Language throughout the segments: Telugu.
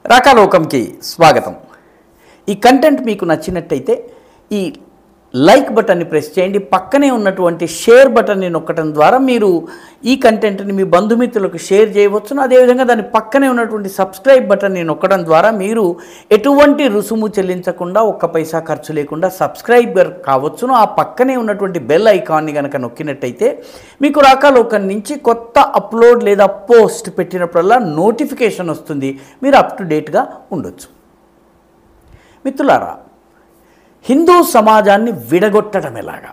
రాకాలోకంకి స్వాగతం. ఈ కంటెంట్ మీకు నచ్చినట్టయితే ఈ లైక్ బటన్ని ప్రెస్ చేయండి. పక్కనే ఉన్నటువంటి షేర్ బటన్ని నొక్కడం ద్వారా మీరు ఈ కంటెంట్ని మీ బంధుమిత్రులకు షేర్ చేయవచ్చును. అదేవిధంగా దాని పక్కనే ఉన్నటువంటి సబ్స్క్రైబ్ బటన్ని నొక్కడం ద్వారా మీరు ఎటువంటి రుసుము చెల్లించకుండా ఒక్క పైసా ఖర్చు లేకుండా సబ్స్క్రైబర్ కావచ్చును. ఆ పక్కనే ఉన్నటువంటి బెల్ ఐకాన్ని కనుక నొక్కినట్టయితే మీకు రాకాలోకం నుంచి కొత్త అప్లోడ్ లేదా పోస్ట్ పెట్టినప్పుడల్లా నోటిఫికేషన్ వస్తుంది. మీరు అప్ టు డేట్గా ఉండొచ్చు. మిత్రులారా, హిందూ సమాజాన్ని విడగొట్టడం ఎలాగా,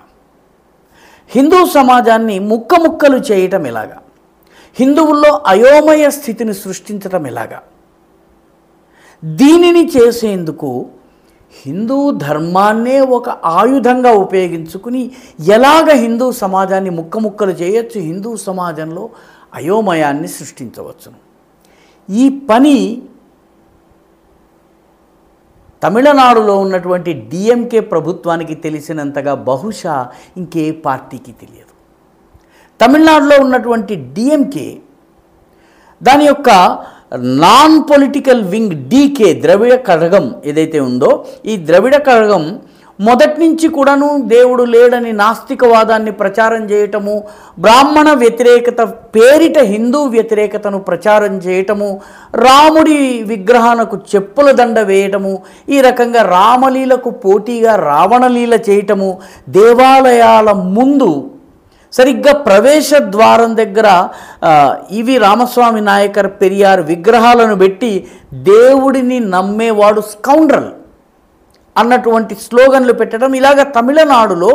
హిందూ సమాజాన్ని ముక్కముక్కలు చేయటం ఎలాగా, హిందువుల్లో అయోమయ స్థితిని సృష్టించటం ఎలాగా, దీనిని చేసేందుకు హిందూ ధర్మాన్నే ఒక ఆయుధంగా ఉపయోగించుకుని ఎలాగ హిందూ సమాజాన్ని ముక్కముక్కలు చేయొచ్చు, హిందూ సమాజంలో అయోమయాన్ని సృష్టించవచ్చును. ఈ పని తమిళనాడులో ఉన్నటువంటి డిఎంకే ప్రభుత్వానికి తెలిసినంతగా బహుశా ఇంకే పార్టీకి తెలియదు. తమిళనాడులో ఉన్నటువంటి డిఎంకే దాని యొక్క నాన్ పొలిటికల్ వింగ్ డీకే ద్రవిడ కళగం ఏదైతే ఉందో, ఈ ద్రవిడ కళగం మొదటి నుంచి కూడాను దేవుడు లేడని నాస్తికవాదాన్ని ప్రచారం చేయటము, బ్రాహ్మణ వ్యతిరేకత పేరిట హిందూ వ్యతిరేకతను ప్రచారం చేయటము, రాముడి విగ్రహాలకు చెప్పుల దండ వేయటము, ఈ రకంగా రామలీలకు పోటీగా రావణలీల చేయటము, దేవాలయాల ముందు సరిగ్గా ప్రవేశ ద్వారం దగ్గర ఇవి రామస్వామి నాయకర్ పెరియార్ విగ్రహాలను పెట్టి దేవుడిని నమ్మేవాడు స్కౌండ్రల్ అన్నటువంటి స్లోగన్లు పెట్టడం, ఇలాగ తమిళనాడులో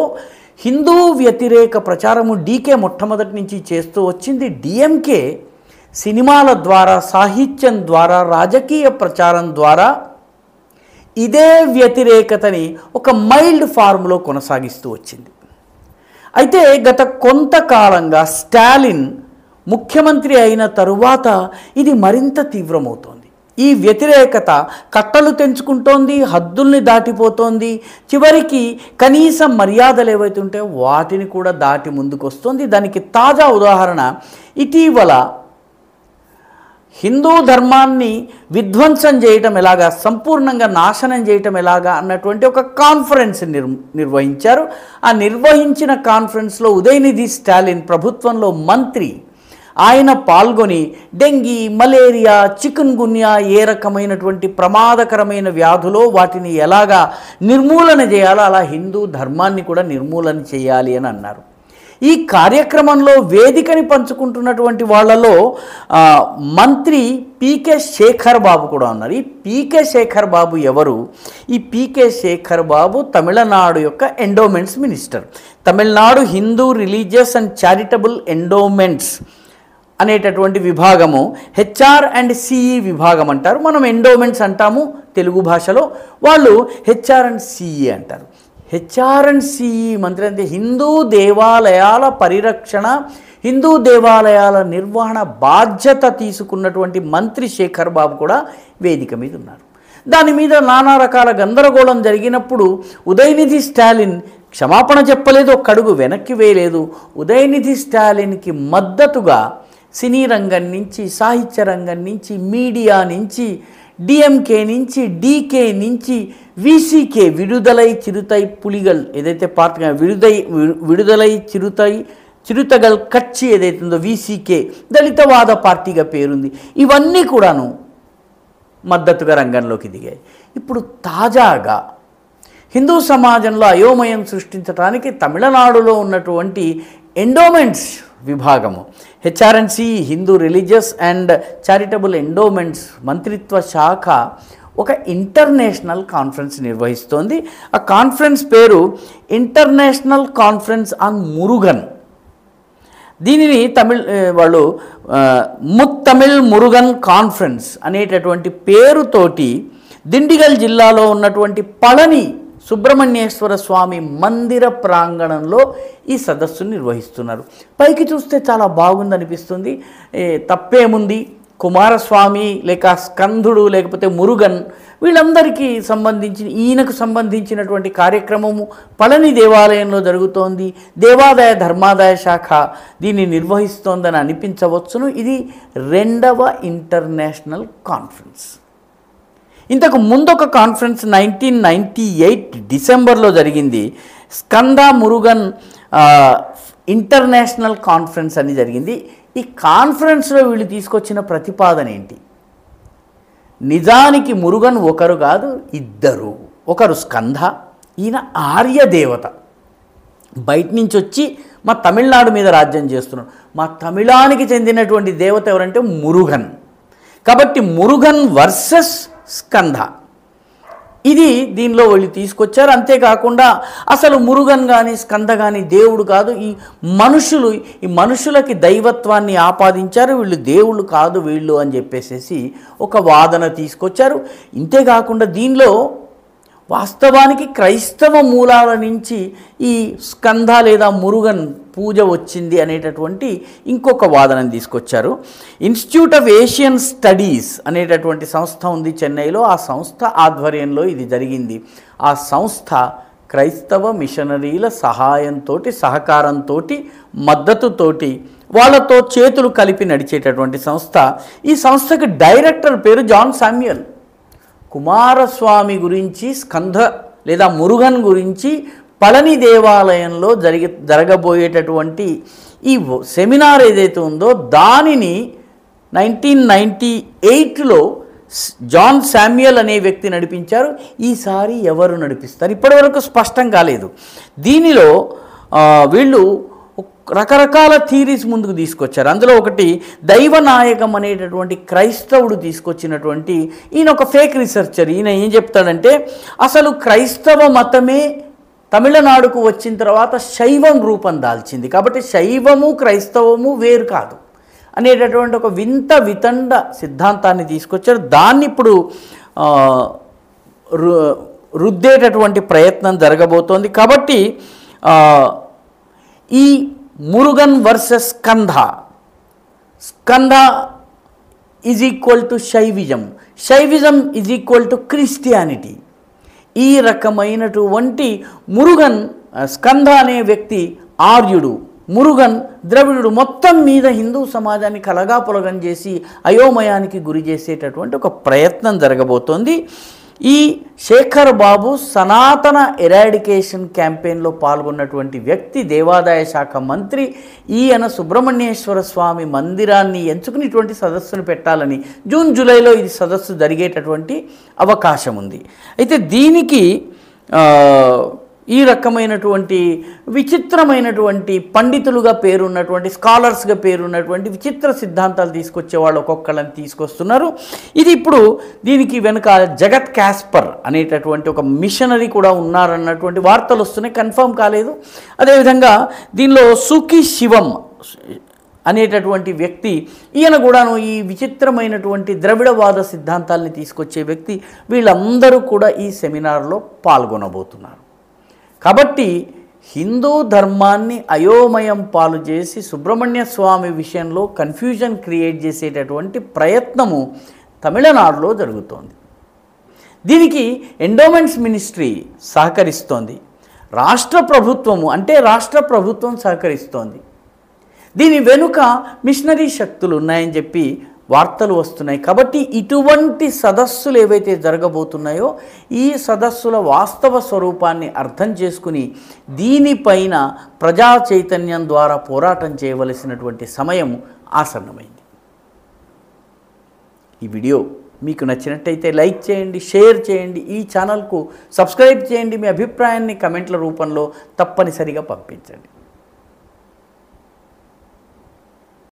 హిందూ వ్యతిరేక ప్రచారము డీకే మొట్టమొదటి నుంచి చేస్తూ వచ్చింది. డిఎంకే సినిమాల ద్వారా, సాహిత్యం ద్వారా, రాజకీయ ప్రచారం ద్వారా ఇదే వ్యతిరేకతని ఒక మైల్డ్ ఫార్మ్లో కొనసాగిస్తూ వచ్చింది. అయితే గత కొంతకాలంగా స్టాలిన్ ముఖ్యమంత్రి అయిన తరువాత ఇది మరింత తీవ్రమవుతోంది. ఈ వ్యతిరేకత కట్టలు తెంచుకుంటోంది, హద్దుల్ని దాటిపోతోంది, చివరికి కనీస మర్యాదలు ఏవైతే ఉంటాయో వాటిని కూడా దాటి ముందుకు వస్తుంది. దానికి తాజా ఉదాహరణ ఇటీవల హిందూ ధర్మాన్ని విధ్వంసం చేయటం ఎలాగా, సంపూర్ణంగా నాశనం చేయటం ఎలాగా అన్నటువంటి ఒక కాన్ఫరెన్స్ నిర్వహించారు. ఆ నిర్వహించిన కాన్ఫరెన్స్లో ఉదయనిధి స్టాలిన్ ప్రభుత్వంలో మంత్రి ఆయన పాల్గొని డెంగీ, మలేరియా, చికున్ గున్యా ఏ రకమైనటువంటి ప్రమాదకరమైన వ్యాధులో వాటిని ఎలాగా నిర్మూలన చేయాలో అలా హిందూ ధర్మాన్ని కూడా నిర్మూలన చేయాలి అని అన్నారు. ఈ కార్యక్రమంలో వేదికని పంచుకుంటున్నటువంటి వాళ్ళలో మంత్రి పీకే శేఖర్ బాబు కూడా ఉన్నారు. ఈ పీకే శేఖర్ బాబు ఎవరు? ఈ పీకే శేఖర్ బాబు తమిళనాడు యొక్క endowments minister. Tamil Nadu Hindu religious and charitable endowments అనేటటువంటి విభాగము హెచ్ఆర్ అండ్ సిఈ విభాగం అంటారు. మనం ఎండోమెంట్స్ అంటాము తెలుగు భాషలో, వాళ్ళు హెచ్ఆర్ అండ్ సిఈ అంటారు. హెచ్ఆర్ అండ్ సిఈ మంత్రి అంటే హిందూ దేవాలయాల పరిరక్షణ, హిందూ దేవాలయాల నిర్వహణ బాధ్యత తీసుకున్నటువంటి మంత్రి శేఖర్ బాబు కూడా వేదిక మీద ఉన్నారు. దాని మీద నానా రకాల గందరగోళం జరిగినప్పుడు ఉదయనిధి స్టాలిన్ క్షమాపణ చెప్పలేదు, ఒక్క అడుగు వెనక్కి వేయలేదు. ఉదయనిధి స్టాలిన్కి మద్దతుగా సినీ రంగం నుంచి, సాహిత్య రంగం నుంచి, మీడియా నుంచి, డిఎంకే నుంచి, డీకే నుంచి, విసికే విడుదలై చిరుతై పులిగల్ ఏదైతే పార్టీగా విడుదలై చిరుతగల్ కచ్చి ఏదైతే ఉందో విసికే దళితవాద పార్టీగా పేరుంది, ఇవన్నీ కూడాను మద్దతుగా రంగంలోకి దిగాయి. ఇప్పుడు తాజాగా హిందూ సమాజంలో అయోమయం సృష్టించడానికి తమిళనాడులో ఉన్నటువంటి ఎండోమెంట్స్ విభాగము HRNC Hindu religious and charitable endowments మంత్రిత్వ శాఖ ఒక ఇంటర్నేషనల్ కాన్ఫరెన్స్ నిర్వహిస్తోంది. ఆ కాన్ఫరెన్స్ పేరు ఇంటర్నేషనల్ కాన్ఫరెన్స్ ఆన్ మురుగన్. దీనిని వాళ్ళు ముత్తమిళ్ మురుగన్ కాన్ఫరెన్స్ అనేటటువంటి పేరుతోటి దిండిగల్ జిల్లాలో ఉన్నటువంటి పళని సుబ్రహ్మణ్యేశ్వర స్వామి మందిర ప్రాంగణంలో ఈ సదస్సును నిర్వహిస్తున్నారు. పైకి చూస్తే చాలా బాగుందనిపిస్తుంది, తప్పేముంది, కుమారస్వామి లేక స్కందుడు లేకపోతే మురుగన్ వీళ్ళందరికీ సంబంధించిన ఈయనకు సంబంధించినటువంటి కార్యక్రమము పళని దేవాలయంలో జరుగుతోంది. దేవాదాయ ధర్మాదాయ శాఖ దీన్ని నిర్వహిస్తోందని అనిపించవచ్చును. ఇది రెండవ ఇంటర్నేషనల్ కాన్ఫరెన్స్. ఇంతకు ముందొక కాన్ఫరెన్స్ 1998 డిసెంబర్లో జరిగింది. స్కంద మురుగన్ ఇంటర్నేషనల్ కాన్ఫరెన్స్ అని జరిగింది. ఈ కాన్ఫరెన్స్లో వీళ్ళు తీసుకొచ్చిన ప్రతిపాదన ఏంటి? నిజానికి మురుగన్ ఒకరు కాదు, ఇద్దరు. ఒకరు స్కంద, ఈయన ఆర్యదేవత, బయట నుంచి వచ్చి మా తమిళనాడు మీద రాజ్యం చేస్తున్నాడు. మా తమిళానికి చెందినటువంటి దేవత ఎవరంటే మురుగన్. కాబట్టి మురుగన్ వర్సెస్ స్కంద, ఇది దీనిలో వాళ్ళు తీసుకొచ్చారు. అంతేకాకుండా అసలు మురుగన్ కానీ స్కంద కానీ దేవుడు కాదు, ఈ మనుషులకి దైవత్వాన్ని ఆపాదించారు, వీళ్ళు దేవుళ్ళు కాదు వీళ్ళు అని చెప్పేసి ఒక వాదన తీసుకొచ్చారు. ఇంతేకాకుండా దీనిలో వాస్తవానికి క్రైస్తవ మూలాల నుంచి ఈ స్కంద లేదా మురుగన్ పూజ వచ్చింది అనేటటువంటి ఇంకొక వాదనను తీసుకొచ్చారు. ఇన్స్టిట్యూట్ ఆఫ్ ఏషియన్ స్టడీస్ అనేటటువంటి సంస్థ ఉంది చెన్నైలో. ఆ సంస్థ ఆధ్వర్యంలో ఇది జరిగింది. ఆ సంస్థ క్రైస్తవ మిషనరీల సహాయంతో, సహకారంతో, మద్దతుతోటి, వాళ్ళతో చేతులు కలిపి నడిచేటటువంటి సంస్థ. ఈ సంస్థకి డైరెక్టర్ పేరు జాన్ శామ్యూయల్. కుమారస్వామి గురించి, స్కంద లేదా మురుగన్ గురించి పళని దేవాలయంలో జరగబోయేటటువంటి ఈ సెమినార్ ఏదైతే ఉందో దానిని 1998లో జాన్ శామ్యూయల్ అనే వ్యక్తి నడిపించారు. ఈసారి ఎవరు నడిపిస్తారు ఇప్పటివరకు స్పష్టం కాలేదు. దీనిలో వీళ్ళు రకరకాల థీరీస్ ముందుకు తీసుకొచ్చారు. అందులో ఒకటి దైవనాయకం అనేటటువంటి క్రైస్తవుడు తీసుకొచ్చినటువంటి, ఈయన ఒక ఫేక్ రీసెర్చర్. ఈయన ఏం చెప్తాడంటే అసలు క్రైస్తవ మతమే తమిళనాడుకు వచ్చిన తర్వాత శైవం రూపం దాల్చింది, కాబట్టి శైవము క్రైస్తవము వేరు కాదు అనేటటువంటి ఒక వితండ సిద్ధాంతాన్ని తీసుకొచ్చారు. దాన్ని ఇప్పుడు రుద్దేటటువంటి ప్రయత్నం జరగబోతోంది. కాబట్టి ఈ Murugan versus Skanda is equal to Shaivism is equal to Christianity. ఈ రకమైనటువంటి స్కంద అనే వ్యక్తి ఆర్యుడు, మురుగన్ ద్రవిడుడు, మొత్తం మీద హిందూ సమాజాన్ని కలగాపులగం చేసి అయోమయానికి గురి చేసేటటువంటి ఒక ప్రయత్నం జరగబోతోంది. ఈ శేఖర్ బాబు సనాతన ఎరాడికేషన్ క్యాంపెయిన్లో పాల్గొన్నటువంటి వ్యక్తి, దేవాదాయ శాఖ మంత్రి. ఈయన సుబ్రహ్మణ్యేశ్వర స్వామి మందిరాన్ని ఎంచుకుని ఇటువంటి సదస్సును పెట్టాలని జూన్ జూలైలో ఇది సదస్సు జరిగేటటువంటి అవకాశం ఉంది. అయితే దీనికి ఈ రకమైనటువంటి విచిత్రమైనటువంటి పండితులుగా పేరున్నటువంటి, స్కాలర్స్గా పేరున్నటువంటి విచిత్ర సిద్ధాంతాలు తీసుకొచ్చే వాళ్ళు ఒక్కొక్కళ్ళని తీసుకొస్తున్నారు. ఇది ఇప్పుడు దీనికి వెనుక జగత్ క్యాస్పర్ అనేటటువంటి ఒక మిషనరీ కూడా ఉన్నారన్నటువంటి వార్తలు వస్తున్నాయి, కన్ఫర్మ్ కాలేదు. అదేవిధంగా దీనిలో సుఖి శివం అనేటటువంటి వ్యక్తి, ఈయన కూడాను ఈ విచిత్రమైనటువంటి ద్రవిడవాద సిద్ధాంతాలని తీసుకొచ్చే వ్యక్తి. వీళ్ళందరూ కూడా ఈ సెమినార్లో పాల్గొనబోతున్నారు. కాబట్టి హిందూ ధర్మాన్ని అయోమయం పాలు చేసి సుబ్రహ్మణ్య స్వామి విషయంలో కన్ఫ్యూజన్ క్రియేట్ చేసేటటువంటి ప్రయత్నము తమిళనాడులో జరుగుతోంది. దీనికి ఎండోమెంట్స్ మినిస్ట్రీ సహకరిస్తోంది, రాష్ట్ర ప్రభుత్వం సహకరిస్తోంది. దీని వెనుక మిషనరీ శక్తులు ఉన్నాయని చెప్పి వార్తలు వస్తున్నాయి. కాబట్టి ఇటువంటి సదస్సులు ఏవైతే జరగబోతున్నాయో ఈ సదస్సుల వాస్తవ స్వరూపాన్ని అర్థం చేసుకుని దీనిపైన ప్రజా చైతన్యం ద్వారా పోరాటం చేయవలసినటువంటి సమయం ఆసన్నమైంది. ఈ వీడియో మీకు నచ్చినట్టయితే లైక్ చేయండి, షేర్ చేయండి, ఈ ఛానల్కు సబ్స్క్రైబ్ చేయండి. మీ అభిప్రాయాన్ని కమెంట్ల రూపంలో తప్పనిసరిగా పంపించండి.